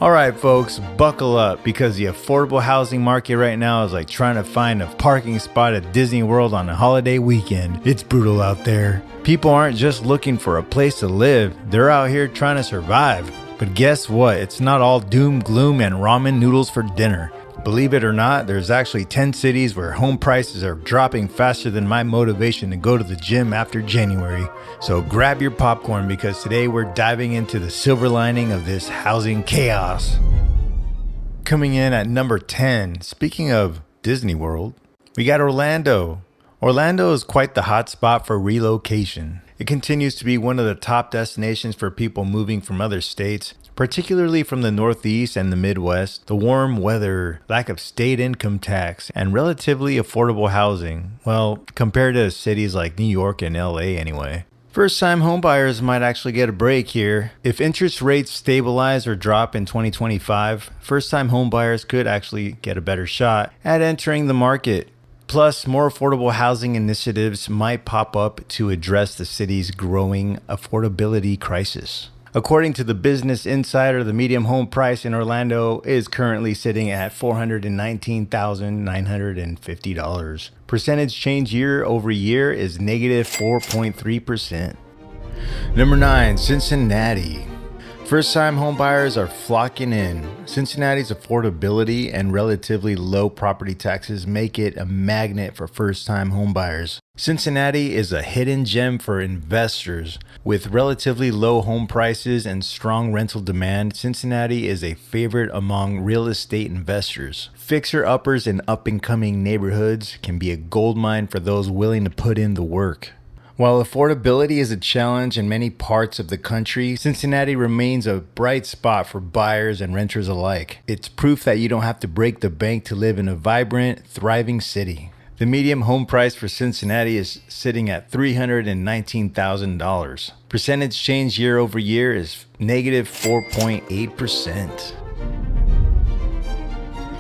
Alright folks, buckle up because the affordable housing market right now is like trying to find a parking spot at Disney World on a holiday weekend. It's brutal out there. People aren't just looking for a place to live, they're out here trying to survive. But guess what? It's not all doom, gloom, and ramen noodles for dinner. Believe it or not, there's actually 10 cities where home prices are dropping faster than my motivation to go to the gym after January. So grab your popcorn because today we're diving into the silver lining of this housing chaos. Coming in at number 10, speaking of Disney World, we got Orlando. Orlando is quite the hot spot for relocation. It continues to be one of the top destinations for people moving from other states, particularly from the Northeast and the Midwest. The warm weather, lack of state income tax, and relatively affordable housing. Well, compared to cities like New York and LA anyway. First-time homebuyers might actually get a break here. If interest rates stabilize or drop in 2025, first-time homebuyers could actually get a better shot at entering the market. Plus, more affordable housing initiatives might pop up to address the city's growing affordability crisis. According to the Business Insider, the median home price in Orlando is currently sitting at $419,950. Percentage change year over year is negative 4.3%. Number 9, Cincinnati. First-time homebuyers are flocking in. Cincinnati's affordability and relatively low property taxes make it a magnet for first-time homebuyers. Cincinnati is a hidden gem for investors. With relatively low home prices and strong rental demand, Cincinnati is a favorite among real estate investors. Fixer-uppers in up-and-coming neighborhoods can be a goldmine for those willing to put in the work. While affordability is a challenge in many parts of the country, Cincinnati remains a bright spot for buyers and renters alike. It's proof that you don't have to break the bank to live in a vibrant, thriving city. The median home price for Cincinnati is sitting at $319,000. Percentage change year over year is negative 4.8%.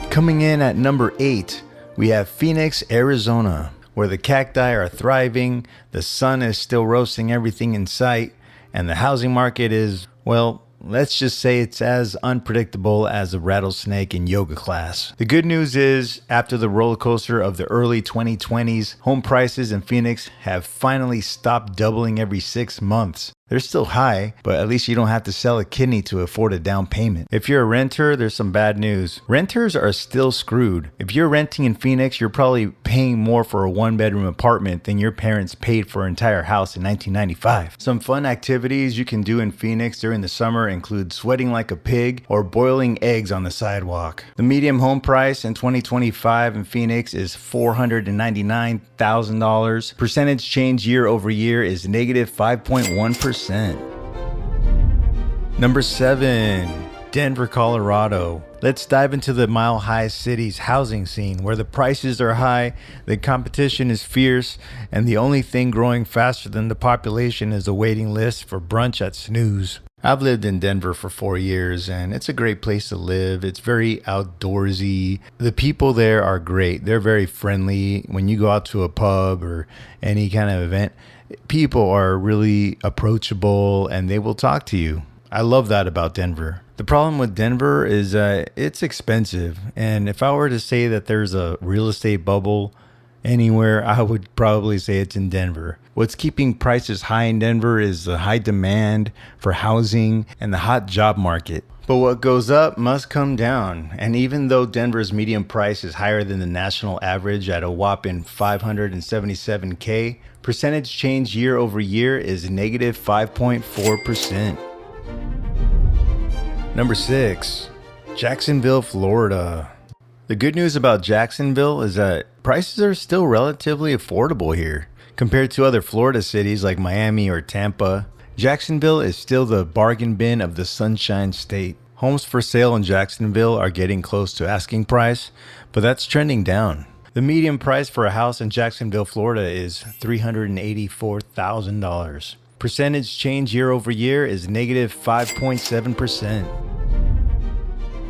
Coming in at number 8, we have Phoenix, Arizona, where the cacti are thriving, the sun is still roasting everything in sight, and the housing market is, well, let's just say it's as unpredictable as a rattlesnake in yoga class. The good news is, after the roller coaster of the early 2020s, home prices in Phoenix have finally stopped doubling every 6 months. They're still high, but at least you don't have to sell a kidney to afford a down payment. If you're a renter, there's some bad news. Renters are still screwed. If you're renting in Phoenix, you're probably paying more for a one-bedroom apartment than your parents paid for an entire house in 1995. Some fun activities you can do in Phoenix during the summer include sweating like a pig or boiling eggs on the sidewalk. The median home price in 2025 in Phoenix is $499,000. Percentage change year over year is negative 5.1%. Number 7, Denver, Colorado. Let's dive into the Mile High City's housing scene, where the prices are high, the competition is fierce, and the only thing growing faster than the population is a waiting list for brunch at Snooze. I've lived in Denver for 4 years, and it's a great place to live. It's very outdoorsy. The people there are great. They're very friendly. When you go out to a pub or any kind of event, people are really approachable and they will talk to you. I love that about Denver. The problem with Denver is it's expensive. And if I were to say that there's a real estate bubble anywhere, I would probably say it's in Denver. What's keeping prices high in Denver is the high demand for housing and the hot job market. But what goes up must come down. And even though Denver's median price is higher than the national average at a whopping $577K, percentage change year over year is negative 5.4%. Number 6, Jacksonville, Florida. The good news about Jacksonville is that prices are still relatively affordable here. Compared to other Florida cities like Miami or Tampa, Jacksonville is still the bargain bin of the Sunshine State. Homes for sale in Jacksonville are getting close to asking price, but that's trending down. The median price for a house in Jacksonville, Florida is $384,000. Percentage change year over year is negative 5.7%.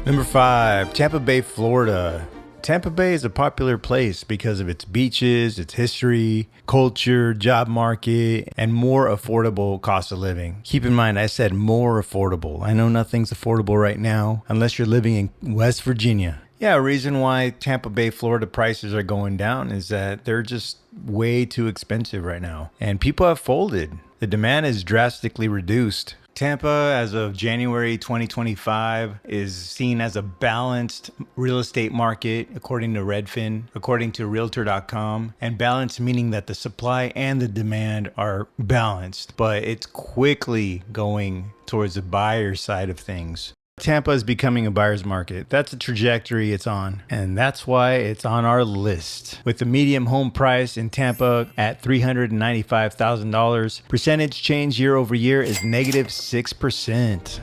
Number 5, Tampa Bay, Florida. Tampa Bay is a popular place because of its beaches, its history, culture, job market, and more affordable cost of living. Keep in mind, I said more affordable. I know nothing's affordable right now unless you're living in West Virginia. Yeah, a reason why Tampa Bay, Florida prices are going down is that they're just way too expensive right now. And people have folded. The demand is drastically reduced. Tampa, as of January 2025, is seen as a balanced real estate market, according to Redfin, according to Realtor.com. And balanced meaning that the supply and the demand are balanced, but it's quickly going towards the buyer side of things. Tampa is becoming a buyer's market. That's the trajectory it's on, and that's why it's on our list. With the median home price in Tampa at $395,000, percentage change year over year is negative 6%.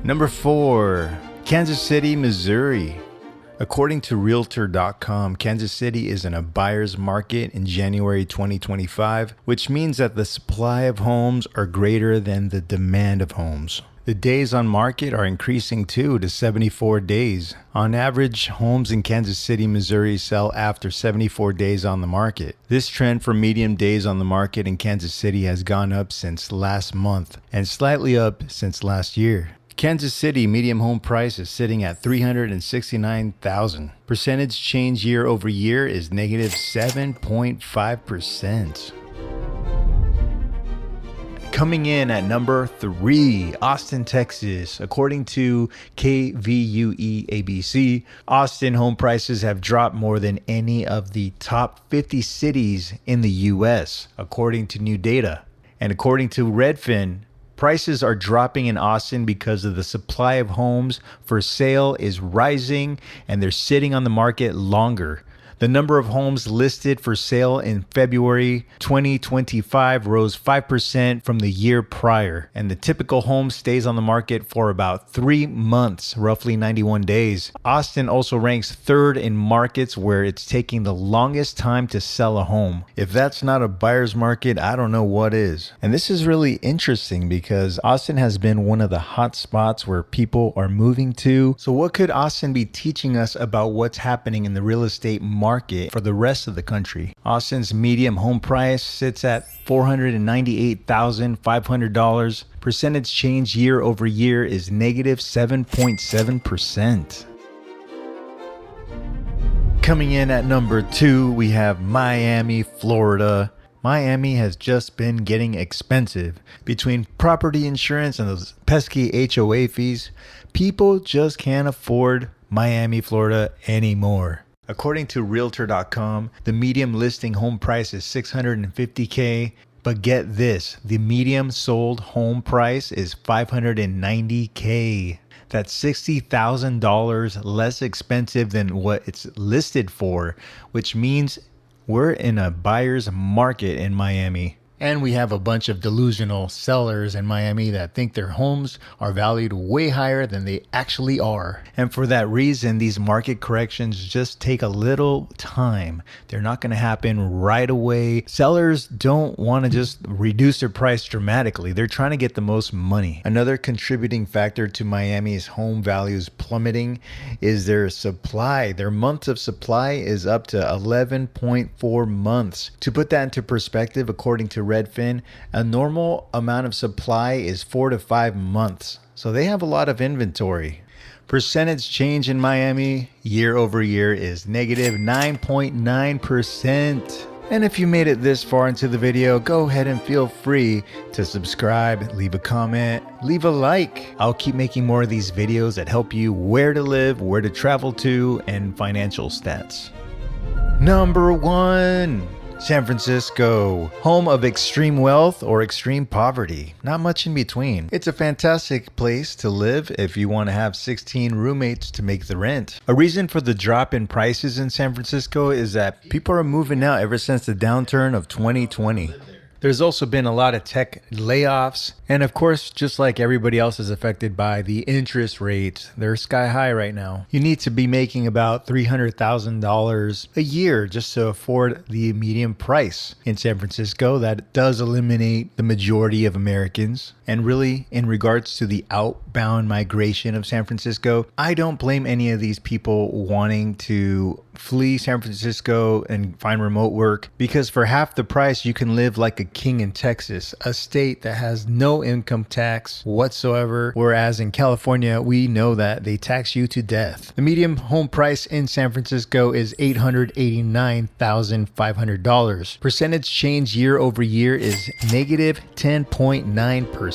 Number 4, Kansas City, Missouri. According to Realtor.com, Kansas City is in a buyer's market in January 2025, which means that the supply of homes are greater than the demand of homes. The days on market are increasing too to 74 days. On average, homes in Kansas City, Missouri sell after 74 days on the market. This trend for median days on the market in Kansas City has gone up since last month and slightly up since last year. Kansas City median home price is sitting at $369,000. Percentage change year over year is negative 7.5%. Coming in at number 3, Austin, Texas. According to KVUE ABC, Austin home prices have dropped more than any of the top 50 cities in the U.S., according to new data. And according to Redfin, prices are dropping in Austin because of the supply of homes for sale is rising and they're sitting on the market longer. The number of homes listed for sale in February 2025 rose 5% from the year prior, and the typical home stays on the market for about 3 months, roughly 91 days. Austin also ranks 3rd in markets where it's taking the longest time to sell a home. If that's not a buyer's market, I don't know what is. And this is really interesting because Austin has been one of the hot spots where people are moving to. So what could Austin be teaching us about what's happening in the real estate market for the rest of the country? Austin's median home price sits at $498,500. Percentage change year over year is negative 7.7%. Coming in at number 2, we have Miami, Florida. Miami has just been getting expensive. Between property insurance and those pesky HOA fees, people just can't afford Miami, Florida anymore. According to Realtor.com, the median listing home price is $650K, but get this, the median sold home price is $590K. That's $60,000 less expensive than what it's listed for, which means we're in a buyer's market in Miami. And we have a bunch of delusional sellers in Miami that think their homes are valued way higher than they actually are. And for that reason, these market corrections just take a little time. They're not going to happen right away. Sellers don't want to just reduce their price dramatically. They're trying to get the most money. Another contributing factor to Miami's home values plummeting is their supply. Their months of supply is up to 11.4 months. To put that into perspective, according to Redfin, a normal amount of supply is 4 to 5 months. So they have a lot of inventory. Percentage change in Miami year over year is negative 9.9%. And if you made it this far into the video, go ahead and feel free to subscribe, leave a comment, leave a like. I'll keep making more of these videos that help you where to live, where to travel to, and financial stats. Number 1. San Francisco, home of extreme wealth or extreme poverty. Not much in between. It's a fantastic place to live if you want to have 16 roommates to make the rent. A reason for the drop in prices in San Francisco is that people are moving out ever since the downturn of 2020. There's also been a lot of tech layoffs. And of course, just like everybody else is affected by the interest rates, they're sky high right now. You need to be making about $300,000 a year just to afford the median price in San Francisco. That does eliminate the majority of Americans. And really, in regards to the outbound migration of San Francisco, I don't blame any of these people wanting to flee San Francisco and find remote work, because for half the price you can live like a king in Texas, a state that has no income tax whatsoever, whereas in California we know that they tax you to death. The median home price in San Francisco is $889,500. Percentage change year over year is negative 10.9%.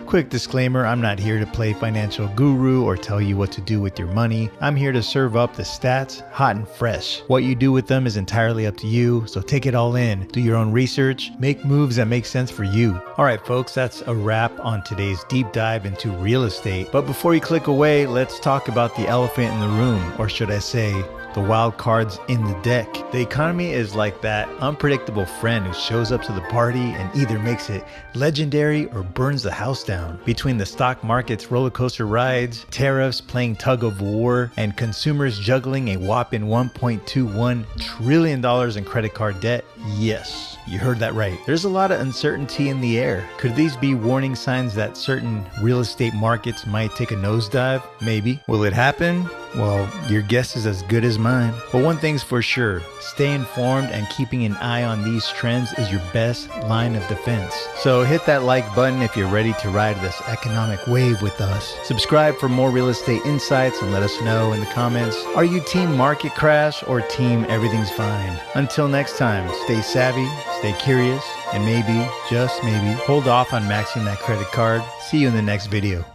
Quick disclaimer, I'm not here to play financial guru or tell you what to do with your money. I'm here to serve up the stats hot and fresh. What you do with them is entirely up to you, so take it all in, do your own research, make moves that make sense for you. Alright folks, that's a wrap on today's deep dive into real estate. But before you click away, let's talk about the elephant in the room, or should I say, the wild cards in the deck. The economy is like that unpredictable friend who shows up to the party and either makes it legendary or burns the house down. Between the stock market's roller coaster rides, tariffs playing tug of war, and consumers juggling a whopping $1.21 trillion in credit card debt, yes, you heard that right. There's a lot of uncertainty in the air. Could these be warning signs that certain real estate markets might take a nosedive? Maybe. Will it happen? Well, your guess is as good as mine. But one thing's for sure, stay informed, and keeping an eye on these trends is your best line of defense. So hit that like button if you're ready to ride this economic wave with us. Subscribe for more real estate insights and let us know in the comments, are you team market crash or team everything's fine? Until next time, stay savvy, stay curious, and maybe, just maybe, hold off on maxing that credit card. See you in the next video.